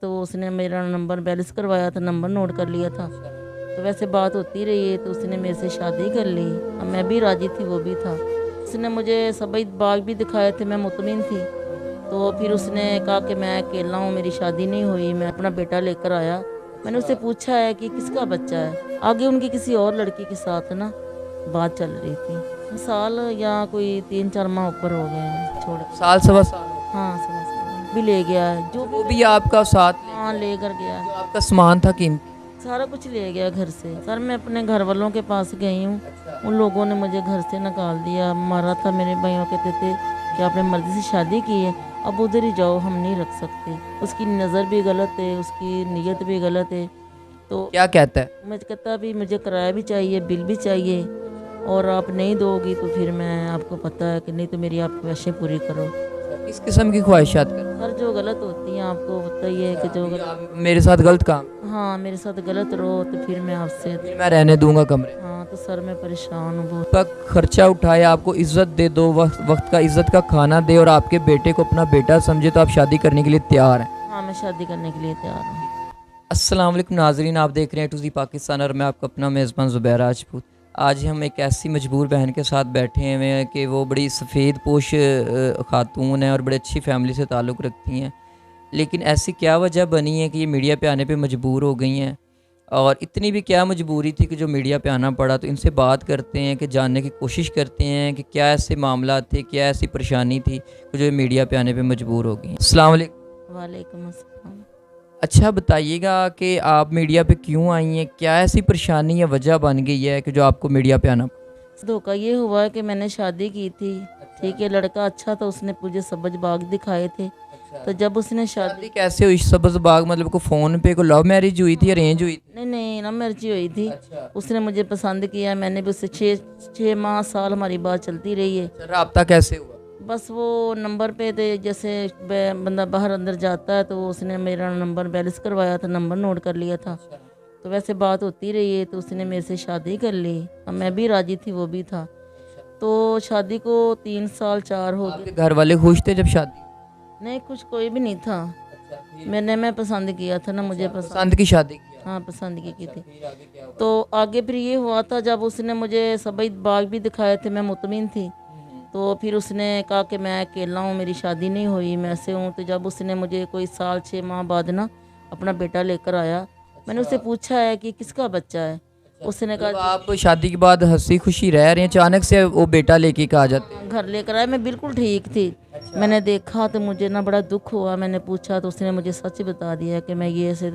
तो उसने मेरा नंबर बैलेंस करवाया था, नंबर नोट कर लिया था। तो वैसे बात होती रही है, तो उसने मेरे से शादी कर ली। अब मैं भी राजी थी, वो भी था। उसने मुझे सभी बाग भी दिखाए थे, मैं मुतमिन थी। तो फिर उसने कहा कि मैं अकेला हूँ, मेरी शादी नहीं हुई, मैं अपना बेटा लेकर आया। मैंने उससे पूछा है कि किसका बच्चा है। आगे उनकी किसी और लड़की के साथ ना बात चल रही थी। साल या कोई 3-4 माह ऊपर हो गए हैं छोड़ के। साल सवा साल हो गए। हाँ, समझ समझ भी ले गया है जो अच्छा, भी वो भी मेरा। आपका साथ ले हाँ, गया? लेकर गया जो है। आपका सामान था कीमती? सारा कुछ ले गया घर से। सर, मैं अपने घर वालों के पास गई हूँ। अच्छा। उन लोगों ने मुझे घर से निकाल दिया, मारा था। मेरे भाइयों कहते थे कि आपने मर्जी से शादी की है, अब उधर ही जाओ, हम नहीं रख सकते। उसकी नज़र भी गलत है, उसकी नीयत भी गलत है। तो क्या कहता है? मैं कहता भी मुझे किराया भी चाहिए, बिल भी चाहिए, और आप नहीं दोगी तो फिर मैं, आपको पता है कि नहीं, तो मेरी आप ख्वाहिशें पूरी करो। अच्छा, किस किस्म की ख्वाहिशात करता सर, जो गलत होती हैं आपको पता ही है है? कि अच्छा, जो भी गलत। आप मेरे साथ गलत काम, हाँ, मेरे साथ गलत रहो तो फिर मैं आपसे। फिर मैं रहने दूंगा कमरे में। हाँ, तो सर मैं परेशान हूँ बहुत। का खर्चा उठाए, आपको इज्जत दे दो, वक्त वक्त का इज्जत का खाना दे और आपके बेटे को अपना बेटा समझे, तो आप शादी करने के लिए तैयार हैं? हाँ, मैं शादी करने के लिए तैयार हूँ। अस्सलाम वालेकुम नाजरीन, आप देख रहे हैं टू ज़ी पाकिस्तान और मैं आपका अपना मेज़बान ज़ुबैर राजपूत। आज हम एक ऐसी मजबूर बहन के साथ बैठे हुए हैं कि वो बड़ी सफ़ेद पोश खातून है और बड़ी अच्छी फैमिली से ताल्लुक़ रखती हैं, लेकिन ऐसी क्या वजह बनी है कि ये मीडिया पे आने पे मजबूर हो गई हैं, और इतनी भी क्या मजबूरी थी कि जो मीडिया पे आना पड़ा। तो इनसे बात करते हैं कि जानने की कोशिश करते हैं कि क्या ऐसे मामला थे, क्या ऐसी परेशानी थी कि जो मीडिया पे आने पे मजबूर हो गई। अस्सलाम वालेकुम। वालेकुम अस्सलाम। अच्छा, बताइएगा कि आप मीडिया पे क्यों आई हैं? क्या ऐसी परेशानी या वजह बन गई है कि जो आपको मीडिया पे आना धोखा ये हुआ है कि मैंने शादी की थी। ठीक है, लड़का अच्छा था, उसने मुझे सब्ज बाग दिखाए थे। तो जब उसने शादी। शादी कैसे हुई? सब्ज़ बाग मतलब को फ़ोन पे को लव मैरिज हुई थी, अरेंज हुई थी? नहीं नहीं, ना मर्जी हुई थी। अच्छा। उसने मुझे पसंद किया, मैंने भी उससे 6 माह साल हमारी बात चलती रही है। अच्छा, राब्ता कैसे हुआ? बस वो नंबर पे थे, जैसे बंदा बाहर अंदर जाता है, तो उसने मेरा नंबर बैलेंस करवाया था, नंबर नोट कर लिया था। तो वैसे बात होती रही है, तो उसने मेरे से शादी कर ली। अब मैं भी राजी थी, वो भी था। तो शादी को 3 साल 4 हो आपके गए। घर वाले खुश थे जब शादी? नहीं, कुछ कोई भी नहीं था। अच्छा, फिर मैं पसंद किया था ना, मुझे पसंद। पसंद की शादी किया? हाँ, पसंद की थी। फिर आगे क्या हुआ? तो आगे फिर ये हुआ था, जब उसने मुझे सभी बाग भी दिखाए थे, मैं मुतमिन थी। तो फिर उसने कहा कि मैं अकेला हूँ, मेरी शादी नहीं हुई, मैं ऐसे हूँ। तो जब उसने मुझे कोई साल 6 माह बाद ना अपना बेटा लेकर आया। मैंने उससे पूछा है कि किसका बच्चा है। उसने मतलब कहा आप शादी के बाद हंसी खुशी रह रहे हैं, अचानक से वो बेटा लेके कहा जाते हैं? घर लेकर आया। मैं बिल्कुल ठीक थी। मैंने देखा तो मुझे ना बड़ा दुख हुआ। मैंने पूछा तो उसने मुझे सच बता दिया कि मैं ये ऐसे।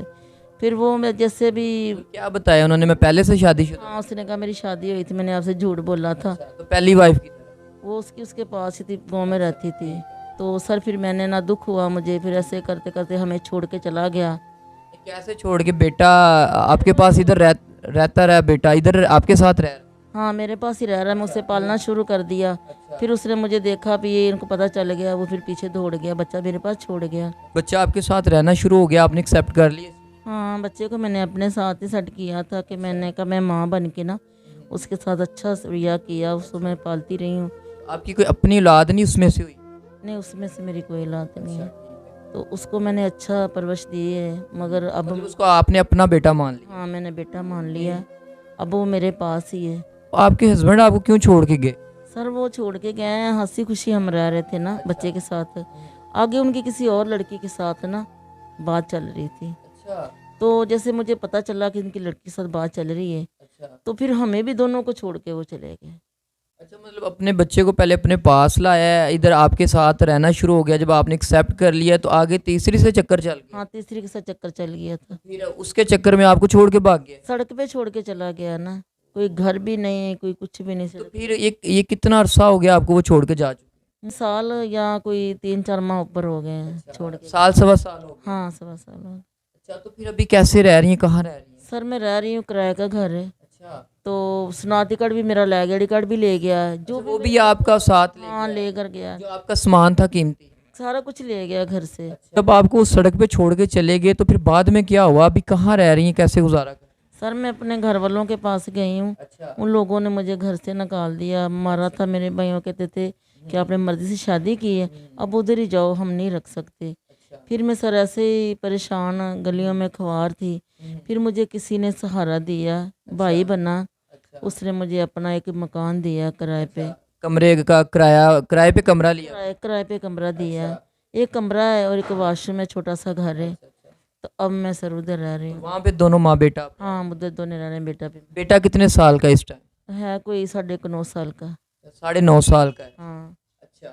फिर वो मैं जैसे भी। क्या बताया उन्होंने? मैं पहले से शादी शुदा? हाँ, उसने कहा मेरी शादी हुई थी, मैंने आपसे झूठ बोला था। तो पहली वाइफ की तरह? वो उसके पास ही थी, गाँव में रहती थी। तो सर फिर मैंने ना, दुख हुआ मुझे, फिर ऐसे करते करते हमें छोड़ के चला गया। कैसे छोड़ के? बेटा आपके पास इधर रहता रहा? बेटा इधर आपके साथ रह रहा? हाँ, मेरे पास ही रह रहा है। मैं उसे पालना शुरू कर दिया। फिर उसने मुझे देखा भी, ये इनको पता चल गया, वो फिर पीछे दौड़ गया, बच्चा मेरे पास छोड़ गया। बच्चा आपके साथ रहना शुरू हो गया, आपने एक्सेप्ट कर लिया? हाँ, बच्चे को मैंने अपने साथ ही सेट किया था कि मैंने कहा मैं माँ बन के ना उसके साथ अच्छा रवैया किया, उसको मैं पालती रही हूँ। आपकी कोई अपनी औलाद नहीं उसमें से हुई? नहीं, उसमें से मेरी कोई औलाद नहीं है। तो उसको मैंने अच्छा परवरिश दी है, मगर अब। मतलब उसको आपने अपना बेटा मान लिया? हाँ, मैंने बेटा मान लिया। अब वो मेरे पास ही है। आपके हस्बैंड आपको क्यों छोड़ के गए? सर, वो छोड़ के गए हैं, हंसी खुशी हम रह रहे थे ना बच्चे के साथ। आगे उनकी किसी और लड़की के साथ ना बात चल रही थी। अच्छा। तो जैसे मुझे पता चला कि इनकी लड़की के साथ बात चल रही है, अच्छा। तो फिर हमें भी दोनों को छोड़ के वो चले गए। अच्छा, मतलब अपने बच्चे को पहले अपने पास लाया है, इधर आपके साथ रहना शुरू हो गया, जब आपने एक्सेप्ट कर लिया तो आगे तीसरी से चक्कर चल गया? हाँ, तीसरी के साथ चक्कर चल गया था। फिर उसके चक्कर में आपको छोड़ के भाग गया? सड़क पे छोड़ के चला गया ना, कोई घर भी नहीं, कोई कुछ भी नहीं। तो सड़क फिर ये कितना अरसा हो गया आपको वो छोड़ के जा चुके? साल या कोई 3-4 माह ऊपर हो गए हैं छोड़ के। साल सवा साल हो गया? हाँ, 1.25 साल हो गए। अच्छा, तो फिर अभी कैसे रह रही हैं, कहाँ रह रही हैं? सर, मैं रह रही हूँ, किराए का घर है। अच्छा। तो शनाख्ती कार्ड भी मेरा ले गया, आई डी कार्ड भी ले गया है, जो अच्छा, वो भी आपका साथ ले हाँ गया? लेकर गया। जो आपका सामान था कीमती? सारा कुछ ले गया घर से। जब आपको उस सड़क पे छोड़ के चले गए तो फिर बाद में क्या हुआ? अभी कहाँ रह रही हैं, कैसे गुजारा कर? सर, मैं अपने घर वालों के पास गई हूँ। अच्छा। उन लोगों ने मुझे घर से निकाल दिया, मारा था। मेरे भाइयों कहते थे कि आपने मर्जी से शादी की है, अब उधर ही जाओ, हम नहीं रख सकते। फिर मैं सर ऐसे ही परेशान गलियों में ख्वार थी। फिर मुझे किसी ने सहारा दिया, भाई बना, उसने मुझे अपना एक मकान दिया किराए पे। कमरे का किराए पे कमरा लिया? किराए पे कमरा दिया। एक कमरा है और एक वॉशरूम है, छोटा सा घर है। तो अब मैं सर उधर रह रही हूँ। वहाँ पे दोनों माँ बेटा आप? हाँ, उधर दोनों रह रहे हैं। बेटा पे बेटा कितने साल का इस टाइम? है कोई 9.5 साल का। 9.5 साल का है। हाँ अच्छा,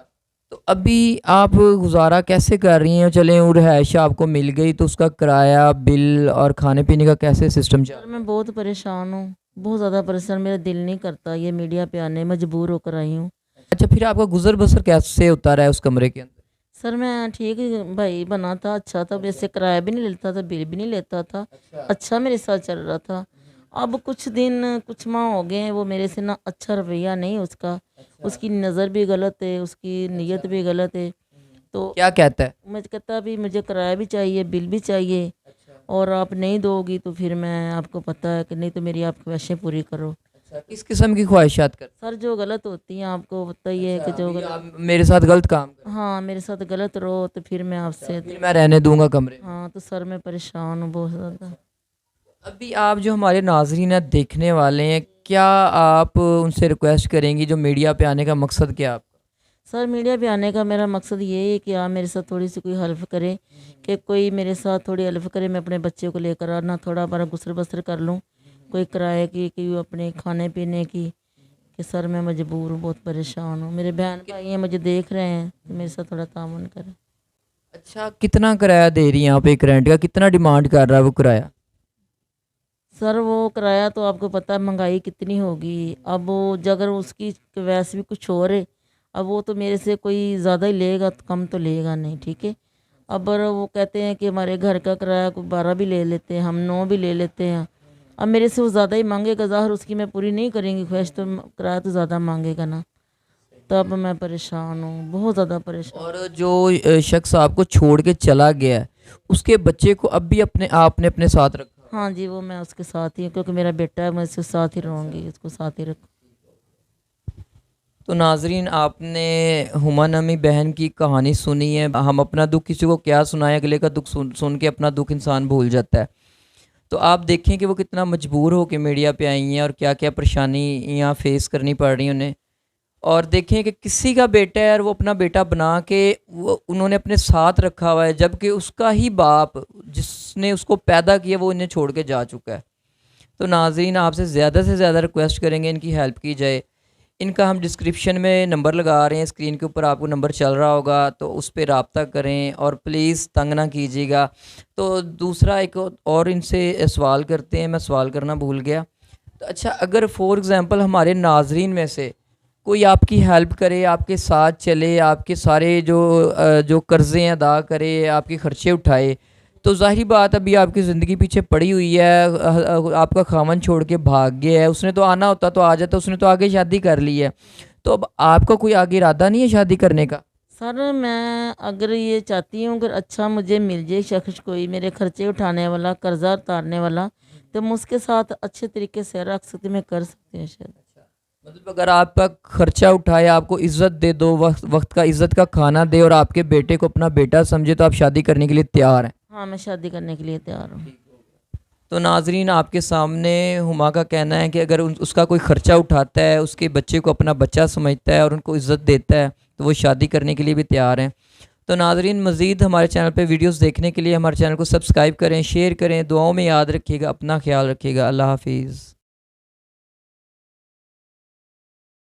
तो अभी आप गुजारा कैसे कर रही हैं? चलें वो रिहाइश आपको मिल गई तो उसका किराया, बिल और खाने पीने का कैसे सिस्टम चल सर, रहा है? मैं बहुत परेशान हूँ, बहुत ज़्यादा परेशान। मेरा दिल नहीं करता ये मीडिया पे आने, मजबूर होकर आई हूँ। अच्छा, फिर आपका गुजर बसर कैसे होता रहा है उस कमरे के अंदर? सर मैं ठीक भाई बना था, अच्छा था, वैसे किराया भी नहीं लेता था, बिल भी नहीं लेता था। अच्छा मेरे साथ चल रहा था। अब कुछ माह हो गए हैं, वो मेरे से ना अच्छा रवैया नहीं उसका। उसकी नज़र भी गलत है, उसकी नीयत भी गलत है। तो क्या कहता है? मैं कहता भी मुझे किराया भी चाहिए, बिल भी चाहिए, और आप नहीं दोगी तो फिर मैं, आपको पता है कि नहीं, तो मेरी आप ख्वाहिशें पूरी करो। किस किस्म की ख्वाहिशात कर? सर जो गलत होती हैं आपको पता ही है कि जो अभी गलत। आप मेरे साथ गलत काम कर, हाँ, मेरे साथ गलत रहो तो फिर मैं आपसे, फिर मैं रहने दूंगा कमरे में। हाँ, तो सर मैं परेशान हूँ बहुत ज़्यादा। अभी आप जो हमारे नाजरीन हैं, देखने वाले हैं, क्या आप उनसे रिक्वेस्ट करेंगी? जो मीडिया पे आने का मकसद क्या है आपका? सर मीडिया पे आने का मेरा मकसद ये है कि आप मेरे साथ थोड़ी सी कोई हेल्प करे, कि कोई मेरे साथ थोड़ी हेल्प करे, मैं अपने बच्चे को लेकर आना, थोड़ा बड़ा गुसर बसर कर लूँ, कोई किराए की, कोई अपने खाने पीने की। कि सर मैं मजबूर हूँ, बहुत परेशान हूँ, मेरे बहन भाई हैं मुझे देख रहे हैं, तो मेरे साथ थोड़ा तामुन करें। अच्छा, कितना किराया दे रही हैं आप एक रेंट का? कितना डिमांड कर रहा है वो किराया? सर वो किराया तो आपको पता है महंगाई कितनी होगी। अब वो अगर उसकी वैसे भी कुछ और है, अब वो तो मेरे से कोई ज़्यादा ही लेगा, तो कम तो लेगा नहीं, ठीक है। अब अगर वो कहते हैं कि हमारे घर का किराया को 12 भी ले लेते हैं, हम 9 भी ले लेते हैं। अब मेरे से वो ज़्यादा ही मांगेगा, ज़ाहिर उसकी मैं पूरी नहीं करेंगी ख्वाहिश, तो किराया तो ज़्यादा मांगेगा ना। तब मैं परेशान हूँ, बहुत ज़्यादा परेशान। और जो शख्स आपको छोड़ के चला गया है, उसके बच्चे को अब भी आपने अपने साथ रखा? हाँ जी, वो मैं उसके साथ ही हूँ, क्योंकि मेरा बेटा है, मैं उसके साथ ही रहूँगी, उसको साथ ही रख। तो नाजरीन, आपने हुमा नमी बहन की कहानी सुनी है। हम अपना दुख किसी को क्या सुनाएं, अगले का दुख सुन के अपना दुख इंसान भूल जाता है। तो आप देखें कि वो कितना मजबूर हो के मीडिया पे आई हैं और क्या क्या परेशानियाँ फेस करनी पड़ रही हैं उन्हें। और देखें कि किसी का बेटा है और वो अपना बेटा बना के वो उन्होंने अपने साथ रखा हुआ है, जबकि उसका ही बाप जिसने उसको पैदा किया वो इन्हें छोड़ के जा चुका है। तो नाज़रीन, आपसे से ज़्यादा रिक्वेस्ट करेंगे इनकी हेल्प की जाए। इनका हम डिस्क्रिप्शन में नंबर लगा रहे हैं, स्क्रीन के ऊपर आपको नंबर चल रहा होगा, तो उस पर रब्ता करें और प्लीज़ तंग ना कीजिएगा। तो दूसरा एक और इनसे सवाल करते हैं, मैं सवाल करना भूल गया। तो अच्छा, अगर फॉर एग्ज़ाम्पल हमारे नाजरीन में से कोई आपकी हेल्प करे, आपके साथ चले, आपके सारे जो कर्ज़े अदा करे, आपके ख़र्चे उठाए, तो ज़ाहिरी बात अभी आपकी ज़िंदगी पीछे पड़ी हुई है। आपका खामन छोड़ के भाग गया है, उसने तो आना होता तो आ जाता, उसने तो आगे शादी कर ली है। तो अब आपका कोई आगे इरादा नहीं है शादी करने का? सर मैं अगर ये चाहती हूँ, अगर अच्छा मुझे मिल जाए शख्स, कोई मेरे खर्चे उठाने वाला, कर्जा उतारने वाला, तो मैं उसके साथ अच्छे तरीके से रख सकती, मैं कर सकती हूँ शायद। मतलब अगर आपका खर्चा उठाए, आपको इज़्ज़त दे दो, वक्त वक्त का इज़्ज़त का खाना दे और आपके बेटे को अपना बेटा समझे, तो आप शादी करने के लिए तैयार हैं? हाँ, मैं शादी करने के लिए तैयार हूँ। तो नाजरीन, आपके सामने हुमा का कहना है कि अगर उसका कोई ख़र्चा उठाता है, उसके बच्चे को अपना बच्चा समझता है और उनको इज़्ज़त देता है, तो वो शादी करने के लिए भी तैयार हैं। तो नाजरीन, मज़ीद हमारे चैनल पे वीडियोस देखने के लिए हमारे चैनल को सब्सक्राइब करें, शेयर करें, दुआओं में याद रखिएगा, अपना ख्याल रखिएगा। अल्लाह हाफिज़।